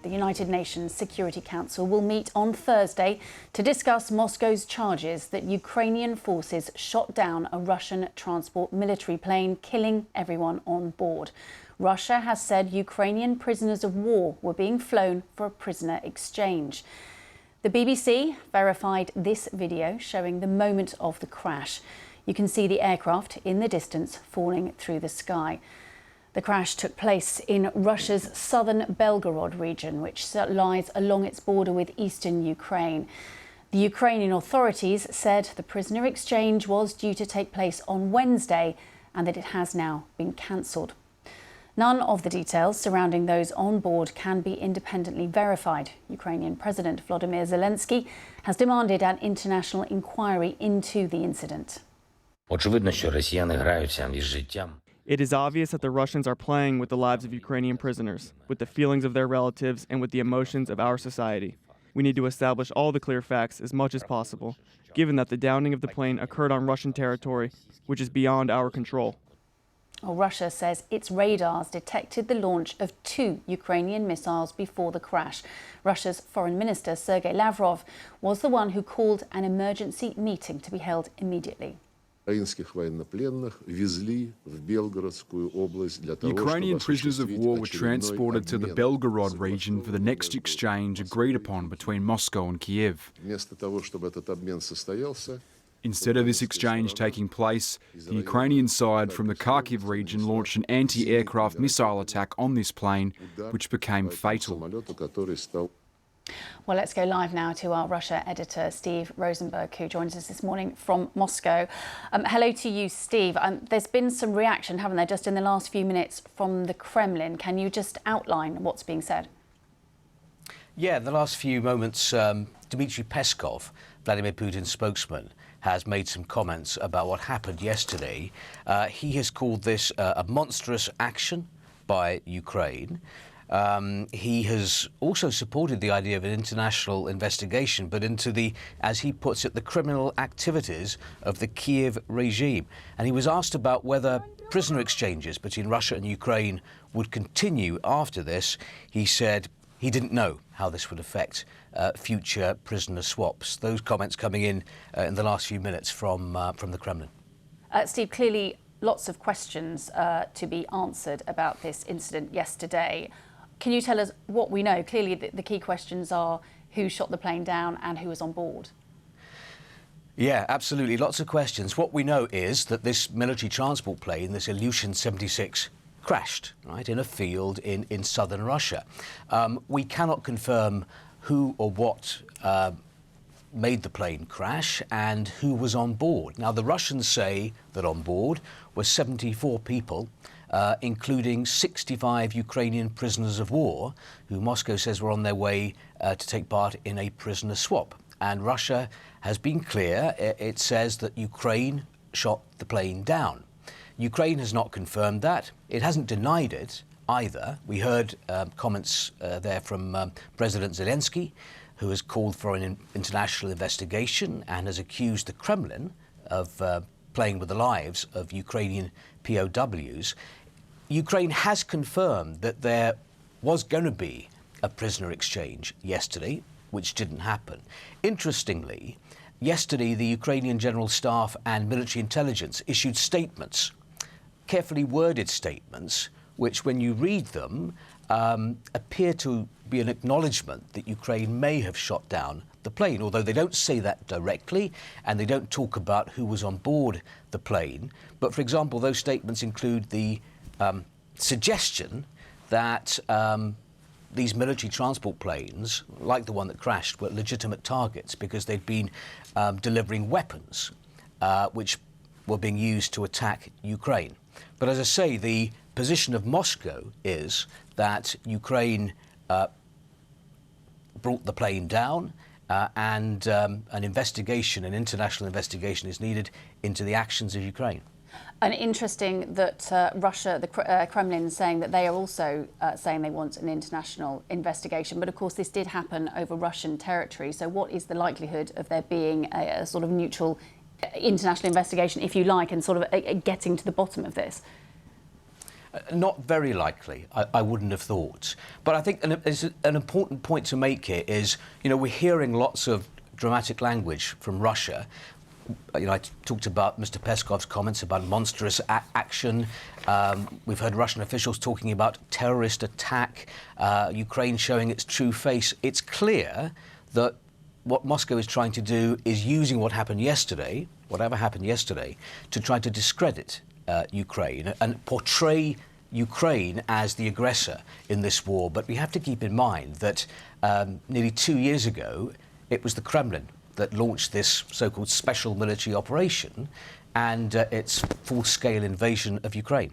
The United Nations Security Council will meet on Thursday to discuss Moscow's charges that Ukrainian forces shot down a Russian transport military plane, killing everyone on board. Russia has said Ukrainian prisoners of war were being flown for a prisoner exchange. The BBC verified this video showing the moment of the crash. You can see the aircraft in the distance falling through the sky. The crash took place in Russia's southern Belgorod region, which lies along its border with eastern Ukraine. The Ukrainian authorities said the prisoner exchange was due to take place on Wednesday and that it has now been cancelled. None of the details surrounding those on board can be independently verified. Ukrainian President Volodymyr Zelensky has demanded an international inquiry into the incident. It is obvious that the Russians are playing with the lives of Ukrainian prisoners, with the feelings of their relatives, and with the emotions of our society. We need to establish all the clear facts as much as possible, given that the downing of the plane occurred on Russian territory, which is beyond our control. Well, Russia says its radars detected the launch of 2 Ukrainian missiles before the crash. Russia's Foreign Minister Sergei Lavrov was the one who called an emergency meeting to be held immediately. Ukrainian prisoners of war were transported to the Belgorod region for the next exchange agreed upon between Moscow and Kyiv. Instead of this exchange taking place, the Ukrainian side from the Kyiv region launched an anti-aircraft missile attack on this plane, which became fatal. Well, let's go live now to our Russia editor, Steve Rosenberg, who joins us this morning from Moscow. Hello to you, Steve. There's been some reaction, haven't there, just in the last few minutes from the Kremlin. Can you just outline what's being said? Yeah, in the last few moments, Dmitry Peskov, Vladimir Putin's spokesman, has made some comments about what happened yesterday. He has called this a monstrous action by Ukraine. He has also supported the idea of an international investigation, but into the, as he puts it, the criminal activities of the Kyiv regime. And he was asked about whether prisoner exchanges between Russia and Ukraine would continue after this. He said he didn't know how this would affect future prisoner swaps. Those comments coming in the last few minutes from the Kremlin. Steve, clearly lots of questions to be answered about this incident yesterday. Can you tell us what we know? Clearly the key questions are who shot the plane down and who was on board. Yeah, absolutely. Lots of questions. What we know is that this military transport plane, this Ilyushin 76, crashed, right, in a field in southern Russia. We cannot confirm who or what made the plane crash and who was on board. Now, the Russians say that on board were 74 people, including 65 Ukrainian prisoners of war, who Moscow says were on their way to take part in a prisoner swap. And Russia has been clear. It says that Ukraine shot the plane down. Ukraine has not confirmed that. It hasn't denied it either. We heard comments there from President Zelensky, who has called for an international investigation and has accused the Kremlin of playing with the lives of Ukrainian POWs. Ukraine has confirmed that there was going to be a prisoner exchange yesterday, which didn't happen. Interestingly, yesterday the Ukrainian General Staff and military intelligence issued statements, carefully worded statements, which when you read them appear to be an acknowledgement that Ukraine may have shot down the plane, although they don't say that directly and they don't talk about who was on board the plane. But for example, those statements include the suggestion that these military transport planes, like the one that crashed, were legitimate targets because they'd been delivering weapons which were being used to attack Ukraine. But as I say, the position of Moscow is that Ukraine brought the plane down and an investigation, an international investigation is needed into the actions of Ukraine. And interesting that Russia, the Kremlin, saying that they are also saying they want an international investigation. But of course, this did happen over Russian territory. So what is the likelihood of there being a sort of neutral international investigation, if you like, and sort of getting to the bottom of this? Not very likely, I wouldn't have thought. But I think an important point to make here is, we're hearing lots of dramatic language from Russia. I talked about Mr. Peskov's comments about monstrous action. We've heard Russian officials talking about terrorist attack, Ukraine showing its true face. It's clear that what Moscow is trying to do is using what happened yesterday, whatever happened yesterday, to try to discredit Ukraine and portray Ukraine as the aggressor in this war. But we have to keep in mind that nearly 2 years ago, it was the Kremlin that launched this so-called special military operation and its full-scale invasion of Ukraine.